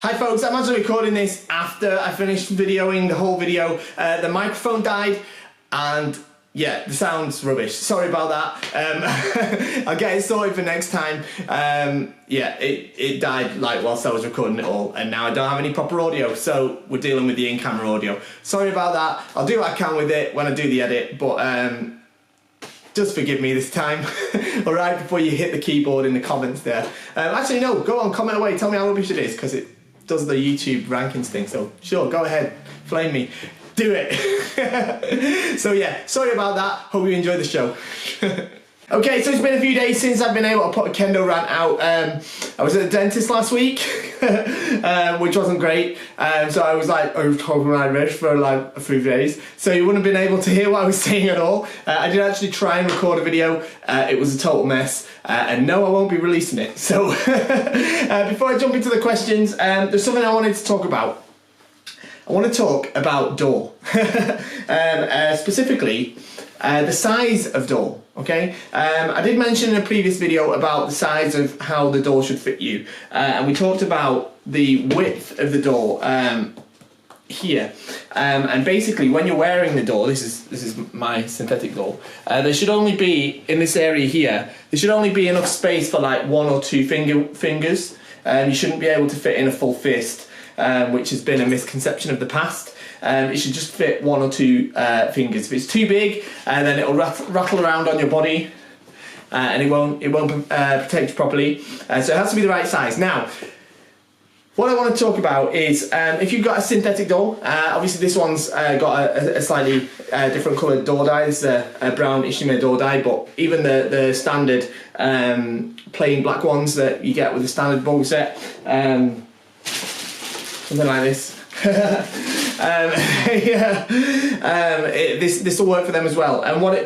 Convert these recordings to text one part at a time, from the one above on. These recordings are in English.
Hi folks, I'm actually recording this after I finished videoing the whole video. The microphone died and yeah, the sound's rubbish. Sorry about that. I'll get it sorted for next time. Yeah, it died like whilst I was recording it all, and now I don't have any proper audio, so we're dealing with the in-camera audio. Sorry about that. I'll do what I can with it when I do the edit, but just forgive me this time. Alright, before you hit the keyboard in the comments there. Actually no, go on, comment away, tell me how rubbish it is, because it does the YouTube rankings thing, so sure, go ahead, flame me, do it. So yeah, sorry about that, hope you enjoyed the show. Okay, so it's been a few days since I've been able to put a Kendo rant out. I was at the dentist last week, which wasn't great, so I was talking like this for like a few days, so you wouldn't have been able to hear what I was saying at all. I did actually try and record a video, it was a total mess, and no, I won't be releasing it. So before I jump into the questions, there's something I wanted to talk about. I want to talk about door, specifically the size of door. Okay, I did mention in a previous video about the size of how the door should fit you, and we talked about the width of the door here, and basically when you're wearing the door, this is my synthetic door, there should only be, in this area here, there should only be enough space for like 1 or 2 fingers. You shouldn't be able to fit in a full fist, which has been a misconception of the past. It should just fit 1 or 2 fingers. If it's too big, then it'll rattle around on your body, and it won't protect you properly. So it has to be the right size. Now, what I want to talk about is if you've got a synthetic door. Obviously, this one's got a slightly different coloured door die. This is a brown Ishime door die, but even the standard plain black ones that you get with the standard bulb set, something like this. Yeah, this will work for them as well. And what I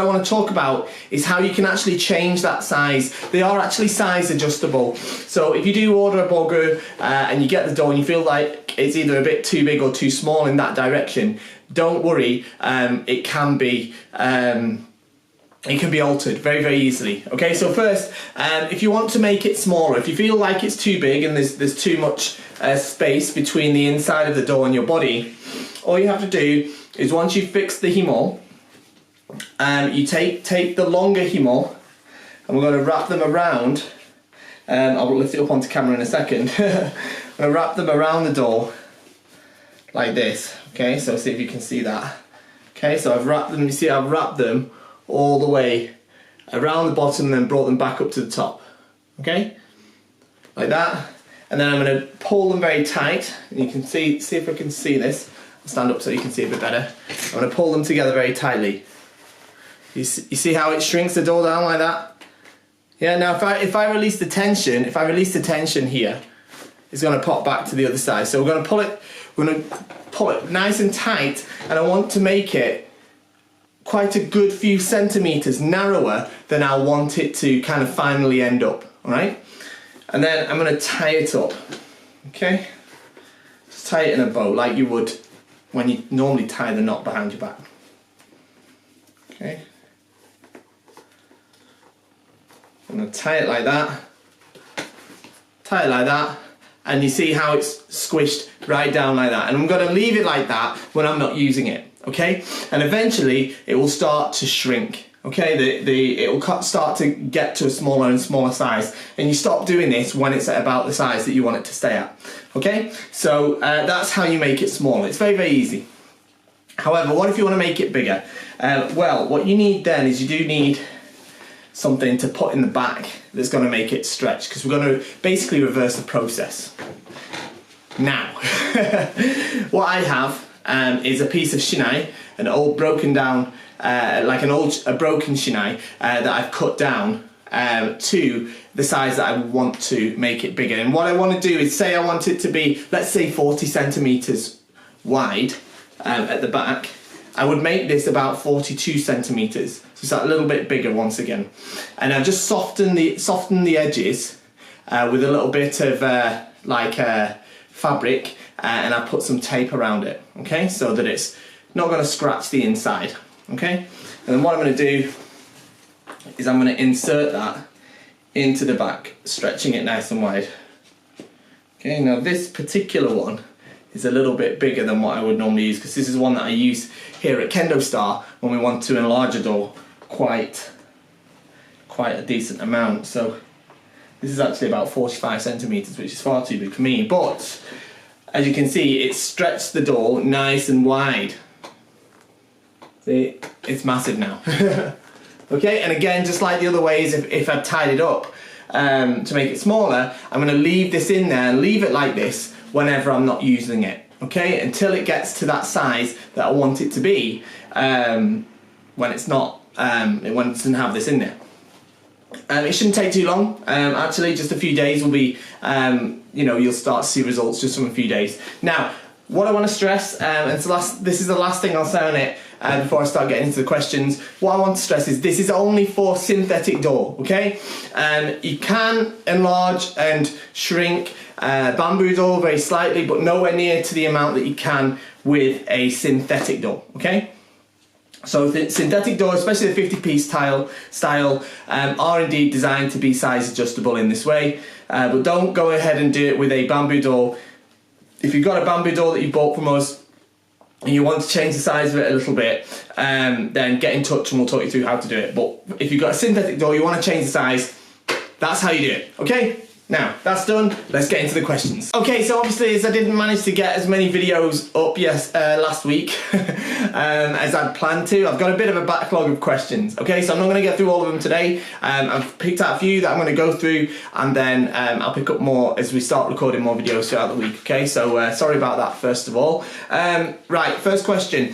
want to talk about is how you can actually change that size. They are actually size adjustable. So if you do order a Bogu and you get the door and you feel like it's either a bit too big or too small in that direction, don't worry. It can be altered very, very easily. Okay, so first, if you want to make it smaller, if you feel like it's too big and there's too much space between the inside of the door and your body, all you have to do is, once you've fixed the himo, you take the longer himo, and we're going to wrap them around. I'll lift it up onto camera in a second. I'm going to wrap them around the door like this. Okay, so see if you can see that. Okay, so I've wrapped them. You see, I've wrapped them all the way around the bottom and then brought them back up to the top. Okay, like that. And then I'm going to pull them very tight, and you can see if I can see this. I'll stand up so you can see a bit better. I'm going to pull them together very tightly. You see how it shrinks the door down like that? Yeah. Now if I release the tension, here, it's going to pop back to the other side. So we're going to pull it nice and tight, and I want to make it quite a good few centimetres narrower than I want it to kind of finally end up. All right. And then I'm going to tie it up, okay? Just tie it in a bow like you would when you normally tie the knot behind your back. Okay? I'm going to tie it like that, and you see how it's squished right down like that. And I'm going to leave it like that when I'm not using it, okay? And eventually it will start to shrink. Okay, it will start to get to a smaller and smaller size, and you stop doing this when it's at about the size that you want it to stay at. Okay, so that's how you make it smaller. It's very, very easy. However, what if you want to make it bigger? Well, what you need then is you do need something to put in the back that's going to make it stretch, because we're going to basically reverse the process. Now, what I have is a piece of shinai, an old broken down, like a broken shinai that I've cut down to the size that I want to make it bigger. And what I want to do is, say I want it to be, let's say 40 centimetres wide at the back. I would make this about 42 centimetres, so it's a little bit bigger once again. And I've just softened the edges with a little bit of fabric, and I put some tape around it, okay, so that it's not going to scratch the inside. Okay, and then what I'm going to do is I'm going to insert that into the back, stretching it nice and wide. Okay, now this particular one is a little bit bigger than what I would normally use, because this is one that I use here at KendoStar when we want to enlarge a door quite a decent amount. So this is actually about 45 centimeters, which is far too big for me, but as you can see, it's stretched the door nice and wide. See, it's massive now. Okay, and again, just like the other ways, if I've tied it up to make it smaller, I'm going to leave this in there and leave it like this whenever I'm not using it. Okay, until it gets to that size that I want it to be when it's not, when it doesn't have this in there. It shouldn't take too long. Actually, just a few days will be, you know, you'll start to see results just from a few days. Now, what I want to stress, and this is the last thing I'll say on it before I start getting into the questions. What I want to stress is this is only for synthetic door, okay? You can enlarge and shrink bamboo door very slightly, but nowhere near to the amount that you can with a synthetic door, okay? So the synthetic doors, especially the 50-piece style, are indeed designed to be size adjustable in this way, but don't go ahead and do it with a bamboo door. If you've got a bamboo door that you bought from us and you want to change the size of it a little bit, then get in touch and we'll talk you through how to do it. But if you've got a synthetic door, you want to change the size, that's how you do it, okay? Now, that's done, let's get into the questions. Okay, so obviously as I didn't manage to get as many videos up last week as I'd planned to, I've got a bit of a backlog of questions. Okay, so I'm not going to get through all of them today. I've picked out a few that I'm going to go through, and then I'll pick up more as we start recording more videos throughout the week. Okay, so sorry about that first of all. Right, first question.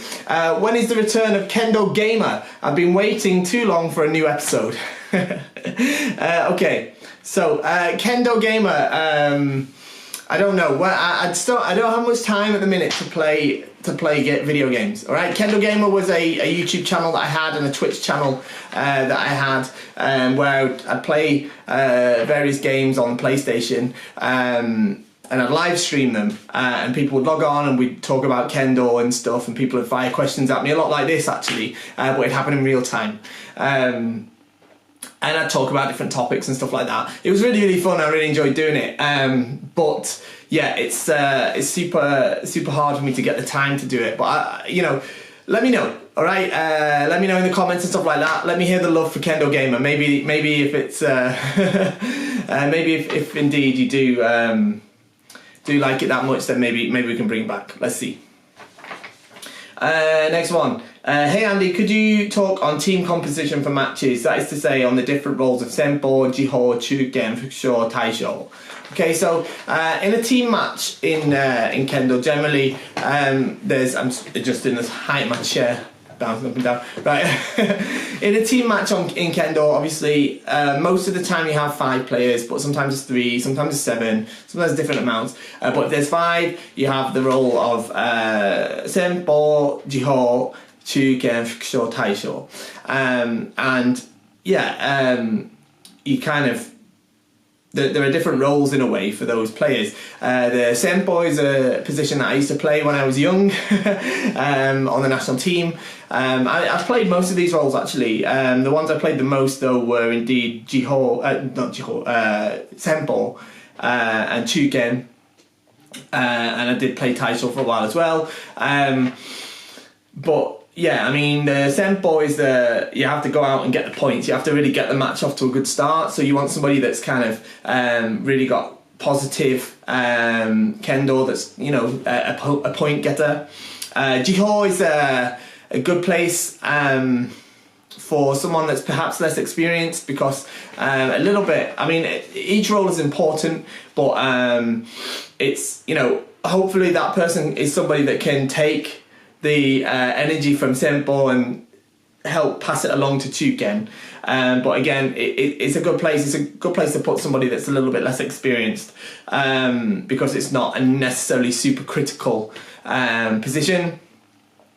When is the return of Kendall Gamer? I've been waiting too long for a new episode. Okay. So, Kendall Gamer, I don't know. Well, I don't have much time at the minute to play video games. All right, Kendall Gamer was a YouTube channel that I had and a Twitch channel that I had, where I'd play various games on PlayStation, and I'd live stream them, and people would log on and we'd talk about Kendall and stuff, and people would fire questions at me, a lot like this actually, but it'd happen in real time. And I'd talk about different topics and stuff like that. It was really fun. I really enjoyed doing it. But yeah, it's super hard for me to get the time to do it. But you know, let me know. All right, let me know in the comments and stuff like that. Let me hear the love for Kendall Gamer. Maybe if it's maybe if indeed you do like it that much, then maybe we can bring it back. Let's see. Next one. Hey Andy, could you talk on team composition for matches? That is to say, on the different roles of Senpo, Jiho, Chugen, Fukusho, Taisho. Okay, so in a team match in Kendo, generally there's, I'm adjusting this height of my chair, bouncing up and down. Right, in a team match in Kendo, obviously most of the time you have 5 players, but sometimes it's 3, sometimes it's 7, sometimes different amounts. But if there's 5, you have the role of Senpo, Jiho, Chugen, Fukusho, Taisho, and yeah, you kind of, there are different roles in a way for those players. The Senpo is a position that I used to play when I was young on the national team. I've played most of these roles actually. The ones I played the most though were indeed Jiho, Senpo and Chugen, and I did play Taisho for a while as well. But yeah, I mean, the Senpo is you have to go out and get the points. You have to really get the match off to a good start. So you want somebody that's kind of really got positive Kendo, that's, you know, a point getter. Jiho is a good place for someone that's perhaps less experienced, because a little bit, I mean, each role is important, but it's, you know, hopefully that person is somebody that can take the energy from Senpo and help pass it along to Chugen. But again, it's a good place. It's a good place to put somebody that's a little bit less experienced, because it's not a necessarily super critical position.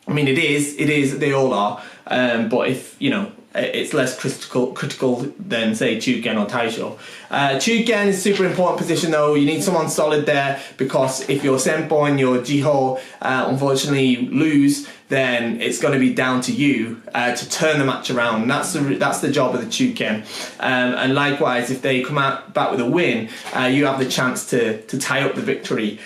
I mean, it is. They all are. But if, you know, it's less critical than say Chugen or Taisho. Chugen is a super important position though. You need someone solid there, because if your Senpo and your Jiho unfortunately lose, then it's going to be down to you to turn the match around. And that's the job of the Chuken. And likewise, if they come out back with a win, you have the chance to tie up the victory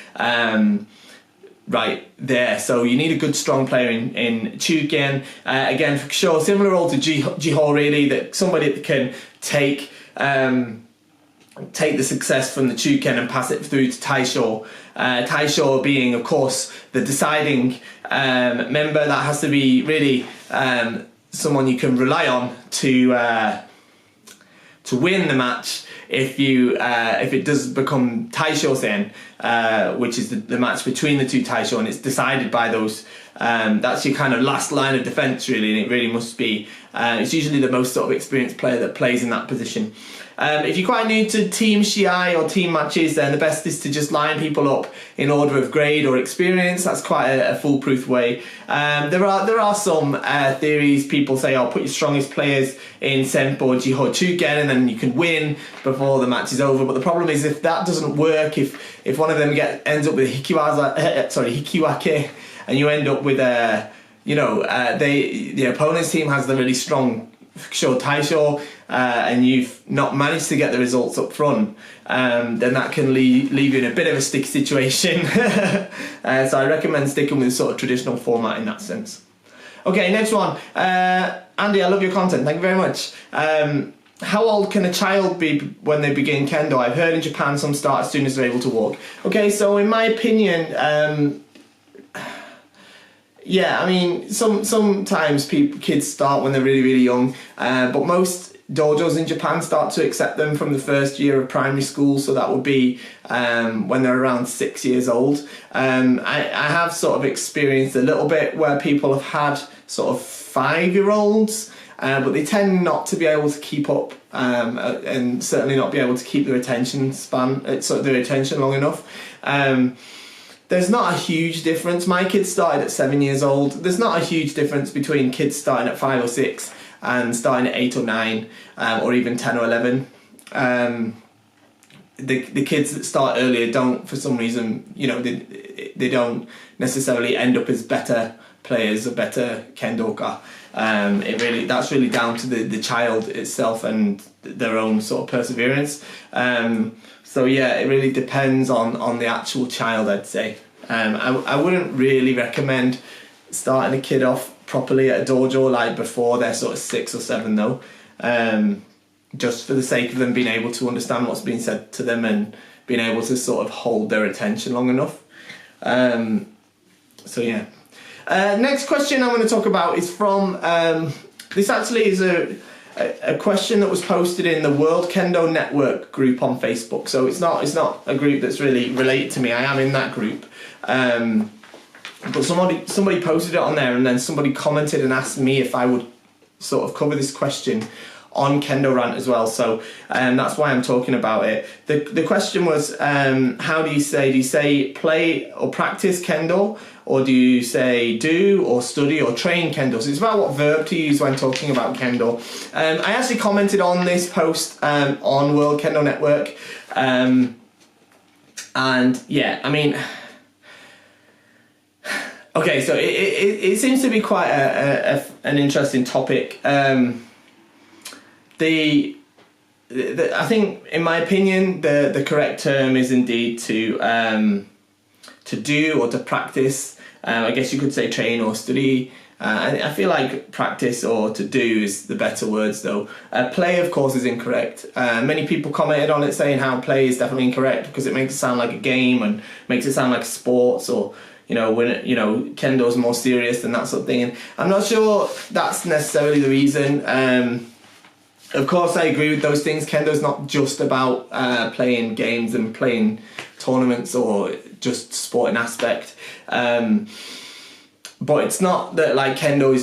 right there. So you need a good strong player in Chugen. Again, for sure, similar role to Jiho really, that somebody that can take the success from the Chuken and pass it through to Taisho. Taisho being, of course, the deciding member. That has to be really someone you can rely on to win the match. If it does become Taisho-sen, which is the match between the two Taisho, and it's decided by those, that's your kind of last line of defence really, and it really must be, it's usually the most sort of experienced player that plays in that position. If you're quite new to team Shiai or team matches, then the best is to just line people up in order of grade or experience. That's quite a foolproof way. There are some theories. People say, "Oh, put your strongest players in Senpo, Jiho, Chugen, and then you can win before the match is over." But the problem is, if that doesn't work, if one of them ends up with Hikiwake, and you end up with the opponent's team has the really strong Taisho, and you've not managed to get the results up front, then that can leave you in a bit of a sticky situation. So I recommend sticking with the sort of traditional format in that sense. Okay, next one. Andy, I love your content. Thank you very much. How old can a child be when they begin Kendo? I've heard in Japan some start as soon as they're able to walk. Okay, so in my opinion, yeah, I mean, sometimes kids start when they're really, really young, but most dojos in Japan start to accept them from the first year of primary school, so that would be when they're around 6 years old. I have sort of experienced a little bit where people have had sort of 5-year-olds, but they tend not to be able to keep up, and certainly not be able to keep their attention span, sort of their attention long enough. There's not a huge difference. My kids started at 7 years old. There's not a huge difference between kids starting at 5 or 6 and starting at 8 or 9, or even 10 or 11. The kids that start earlier don't, for some reason, they don't necessarily end up as better players or better kendoka. That's really down to the child itself and their own sort of perseverance. So yeah, it really depends on the actual child, I'd say. I wouldn't really recommend starting a kid off properly at a dojo like before they're sort of 6 or 7 though. Just for the sake of them being able to understand what's being said to them and being able to sort of hold their attention long enough. So yeah. Next question I'm going to talk about is from, this actually is a question that was posted in the World Kendo Network group on Facebook. So it's not a group that's really related to me. I am in that group. But somebody posted it on there, and then somebody commented and asked me if I would sort of cover this question on Kendo Rant as well. So that's why I'm talking about it. The question was, how do you say play or practice Kendo, or do you say do or study or train Kendo? So it's about what verb to use when talking about Kendo. I actually commented on this post on World Kendo Network, and yeah, I mean, okay, so it seems to be quite an interesting topic. I think, in my opinion, the correct term is indeed to do or to practice. I guess you could say train or study. I feel like practice or to do is the better words though. Play, of course, is incorrect. Many people commented on it saying how play is definitely incorrect because it makes it sound like a game and makes it sound like sports, or when Kendo's more serious and that sort of thing. And I'm not sure that's necessarily the reason. Of course, I agree with those things. Kendo's not just about playing games and playing tournaments or just sporting aspect. But it's not that like Kendo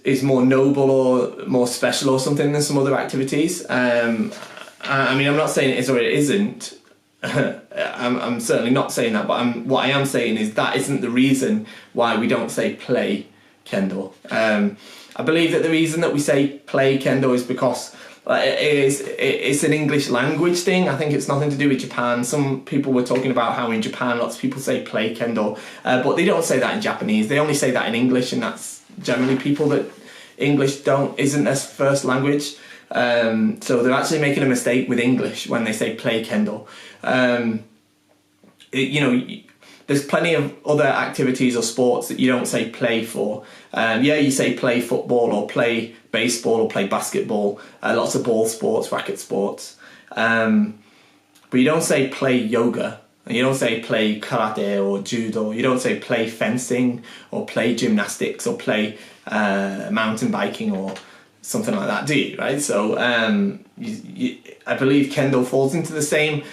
is more noble or more special or something than some other activities. I mean, I'm not saying it is or it isn't. I'm certainly not saying that. But what I am saying is that isn't the reason why we don't say play Kendo. I believe that the reason that we say play Kendo is because it's an English language thing. I think it's nothing to do with Japan. Some people were talking about how in Japan lots of people say play Kendo, but they don't say that in Japanese. They only say that in English, and that's generally people that English isn't their first language. So they're actually making a mistake with English when they say play Kendo. There's plenty of other activities or sports that you don't say play for. You say play football or play baseball or play basketball, lots of ball sports, racket sports. But you don't say play yoga, and you don't say play karate or judo, you don't say play fencing or play gymnastics or play mountain biking or something like that, do you? Right? So I believe Kendo falls into the same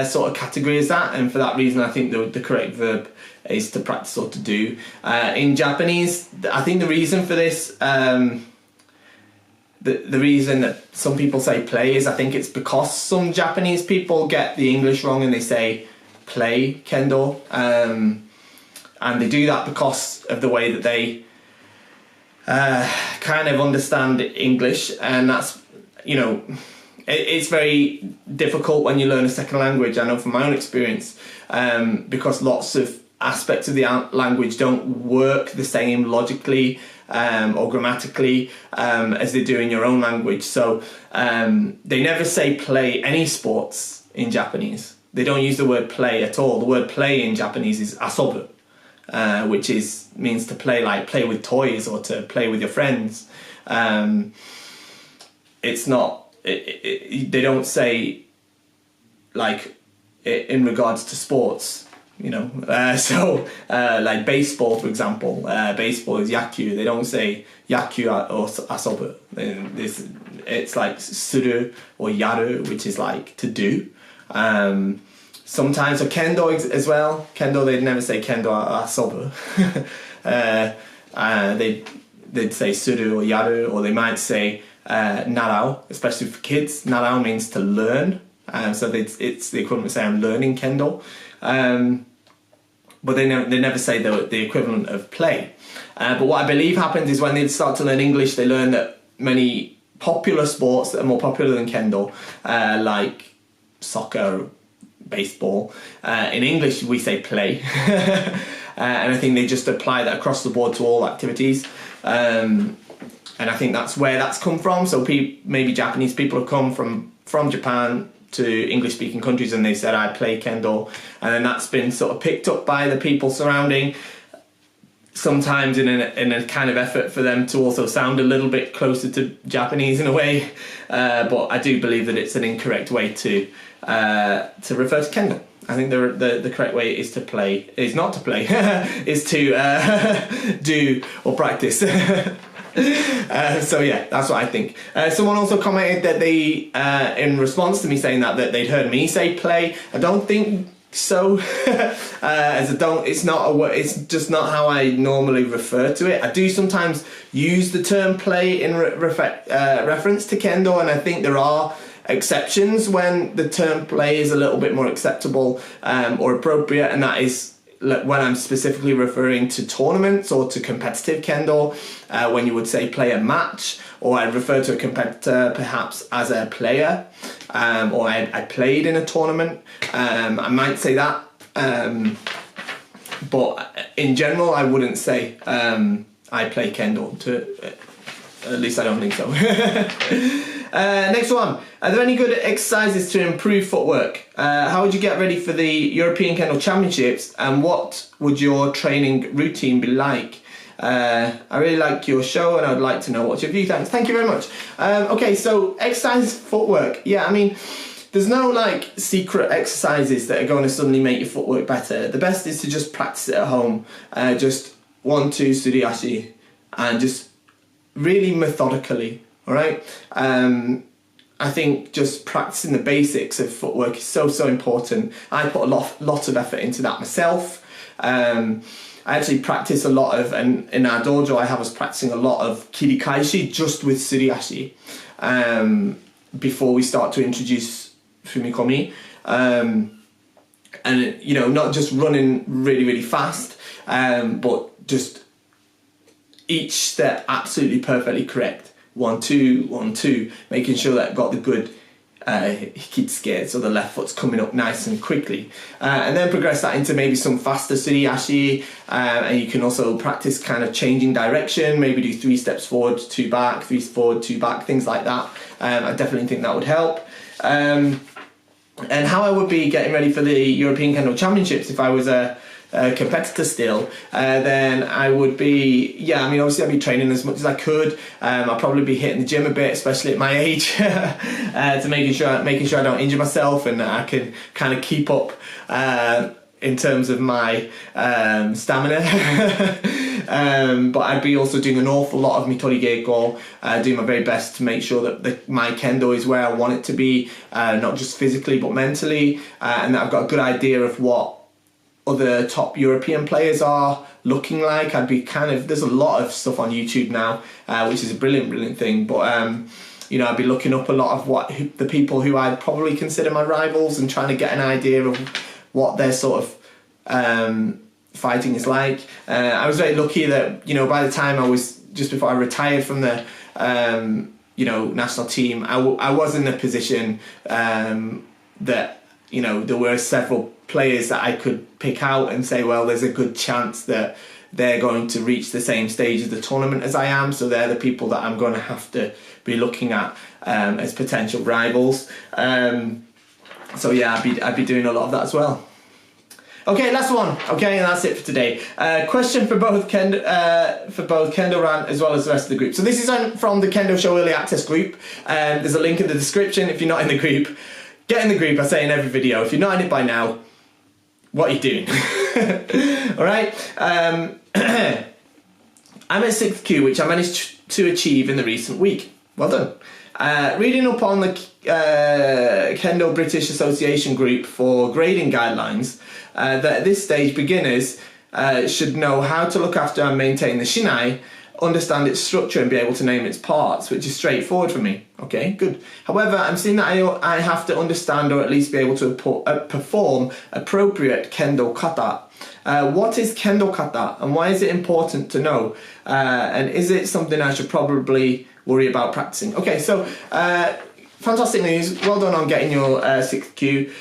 sort of category as that, and for that reason I think the correct verb is to practice or to do. In Japanese, I think the reason for this, the reason that some people say play is I think it's because some Japanese people get the English wrong and they say play Kendo, and they do that because of the way that they kind of understand English, and that's, it's very difficult when you learn a second language. I know from my own experience, because lots of aspects of the language don't work the same logically or grammatically as they do in your own language. So they never say play any sports in Japanese. They don't use the word play at all. The word play in Japanese is asobu, which means to play, like play with toys or to play with your friends. It's not. They don't say like in regards to sports, like baseball, for example. Baseball is yaku. They don't say yaku or asobu. It's like suru or yaru, which is like to do. Sometimes, or kendo as well. Kendo, they'd never say kendo or asobu. They'd say suru or yaru, or they might say narao, especially for kids. Narao means to learn, so it's the equivalent of saying I'm learning kendo. But they never say the equivalent of play. But what I believe happens is when they start to learn English, they learn that many popular sports that are more popular than kendo, like soccer, baseball, in English we say play. And I think they just apply that across the board to all activities. And I think that's where that's come from. So maybe Japanese people have come from Japan to English-speaking countries and they said, I play Kendo. And then that's been sort of picked up by the people surrounding, sometimes in a kind of effort for them to also sound a little bit closer to Japanese in a way. But I do believe that it's an incorrect way to refer to Kendo. I think the correct way is not to play, is to do or practice. So yeah, that's what I think. Someone also commented that they, in response to me saying that they'd heard me say play. I don't think so. It's just not how I normally refer to it. I do sometimes use the term play in reference to Kendo, and I think there are exceptions when the term play is a little bit more acceptable or appropriate, and that is when I'm specifically referring to tournaments or to competitive Kendo, when you would say play a match, or I'd refer to a competitor perhaps as a player, or I played in a tournament. I might say that, but in general I wouldn't say I play Kendo, at least I don't think so. Next one. Are there any good exercises to improve footwork? How would you get ready for the European Kendo Championships, and what would your training routine be like? I really like your show and I would like to know what's your view. Thank you very much. Okay, so exercise footwork. Yeah, I mean, there's no like secret exercises that are going to suddenly make your footwork better. The best is to just practice it at home. Just 1, 2 suriashi, and just really methodically. All right. I think just practicing the basics of footwork is so important. I put a lot of effort into that myself. I actually practice a lot of, and in our dojo I have us practicing a lot of kirikaishi just with suriashi before we start to introduce fumikomi. And not just running really fast, but just each step absolutely perfectly correct. 1, 2, 1, 2, making sure that I've got the good hikitsuke, so the left foot's coming up nice and quickly. And then progress that into maybe some faster suriashi, and you can also practice kind of changing direction, maybe do 3 steps forward, 2 back, 3 forward, 2 back, things like that. I definitely think that would help. And how I would be getting ready for the European Kendo Championships if I was a competitor still, then I would be, yeah, I mean, obviously I'd be training as much as I could. I'll probably be hitting the gym a bit, especially at my age, to making sure I don't injure myself and I can kind of keep up in terms of my stamina. But I'd be also doing an awful lot of mitori geiko, doing my very best to make sure that my kendo is where I want it to be, not just physically but mentally, and that I've got a good idea of what other top European players are looking like. I'd be there's a lot of stuff on YouTube now, which is a brilliant thing, but you know, I'd be looking up a lot of the people who I'd probably consider my rivals and trying to get an idea of what their sort of fighting is like. I was very lucky that, you know, by the time I was, just before I retired from the you know, national team, I was in a position that, you know, there were several players that I could pick out and say, well, there's a good chance that they're going to reach the same stage of the tournament as I am, so they're the people that I'm going to have to be looking at as potential rivals. So yeah, I'd be doing a lot of that as well. Okay, last one. Okay, and that's it for today. Question for both Kendo RANT as well as the rest of the group. So this is from the Kendo Show Early Access group. There's a link in the description if you're not in the group. Get in the group, I say in every video. If you're not in it by now, what are you doing? Alright, I'm at 6th Q, which I managed to achieve in the recent week. Well done. Reading up on the Kendo British Association group for grading guidelines, that at this stage beginners should know how to look after and maintain the shinai, understand its structure and be able to name its parts, which is straightforward for me. Okay, good. However, I'm seeing that I have to understand or at least be able to perform appropriate kendo kata. What is kendo kata and why is it important to know? And is it something I should probably worry about practicing? Okay, so fantastic news. Well done on getting your 6th Q.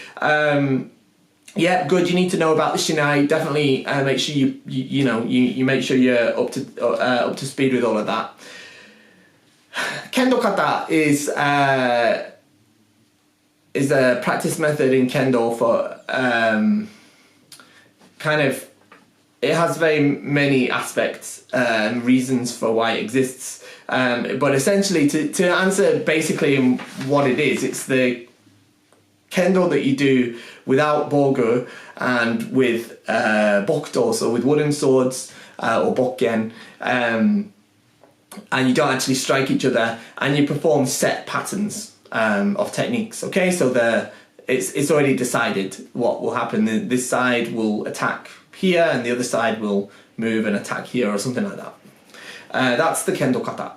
Yeah, good. You need to know about the shinai. Definitely make sure you make sure you're up to speed with all of that. Kendo kata is a practice method in kendo for it has very many aspects and reasons for why it exists. But essentially, to answer basically what it is, it's the kendo that you do without bogu and with bokuto, so with wooden swords or bokken, and you don't actually strike each other, and you perform set patterns of techniques. Okay, so it's already decided what will happen. This side will attack here, and the other side will move and attack here, or something like that. That's the kendo kata.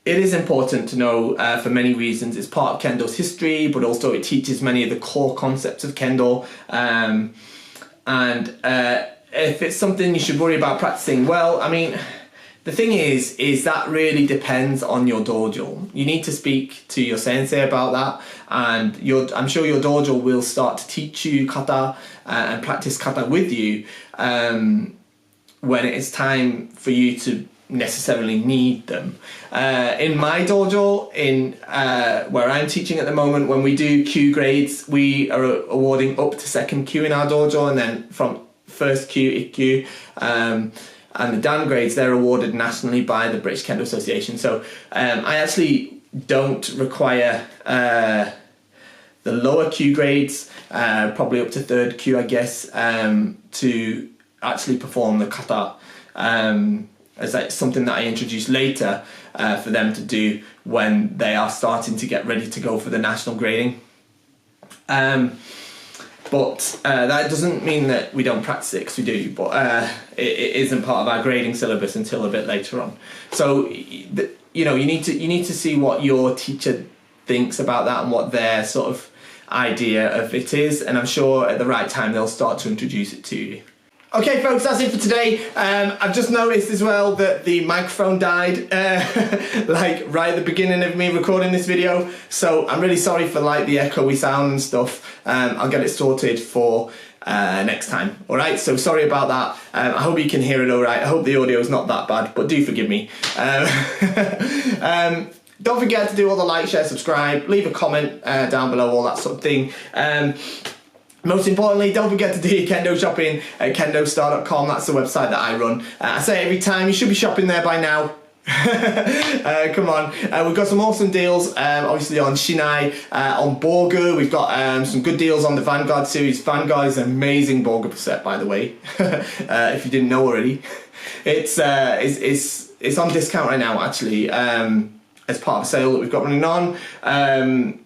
It is important to know for many reasons. It's part of Kendo's history, but also it teaches many of the core concepts of Kendo. And if it's something you should worry about practicing, well, I mean, the thing is that really depends on your dojo. You need to speak to your sensei about that, and I'm sure your dojo will start to teach you kata and practice kata with you when it is time for you to necessarily need them. In my dojo, where I'm teaching at the moment, when we do Q grades, we are awarding up to 2nd Q in our dojo, and then from 1st Q, IQ, and the Dan grades, they're awarded nationally by the British Kendo Association. So I actually don't require the lower Q grades, probably up to 3rd Q, I guess, to actually perform the kata. As like something that I introduce later for them to do when they are starting to get ready to go for the national grading. But that doesn't mean that we don't practice it, because we do, but it isn't part of our grading syllabus until a bit later on. So you know, you need to see what your teacher thinks about that and what their sort of idea of it is, and I'm sure at the right time they'll start to introduce it to you. Okay folks, that's it for today. I've just noticed as well that the microphone died like right at the beginning of me recording this video, so I'm really sorry for like the echoey sound and stuff. I'll get it sorted for next time. Alright, so sorry about that. I hope you can hear it alright. I hope the audio is not that bad, but do forgive me. Don't forget to do all the like, share, subscribe, leave a comment down below, all that sort of thing. Most importantly, don't forget to do your Kendo shopping at KendoStar.com. That's the website that I run. I say it every time, you should be shopping there by now. Come on. We've got some awesome deals, obviously on Shinai, on Borgu. We've got some good deals on the Vanguard series. Vanguard is an amazing Borgu set, by the way, if you didn't know already. It's on discount right now, actually, as part of a sale that we've got running on.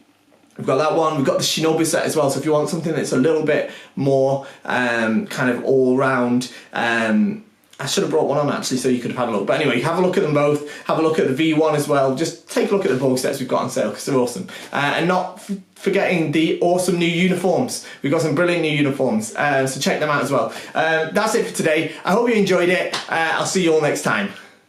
We've got that one, we've got the Shinobi set as well, so if you want something that's a little bit more kind of all round, I should have brought one on actually so you could have had a look, but anyway, have a look at them both, have a look at the V1 as well, just take a look at the Borg sets we've got on sale because they're awesome. And not forgetting the awesome new uniforms, we've got some brilliant new uniforms, so check them out as well. That's it for today, I hope you enjoyed it, I'll see you all next time.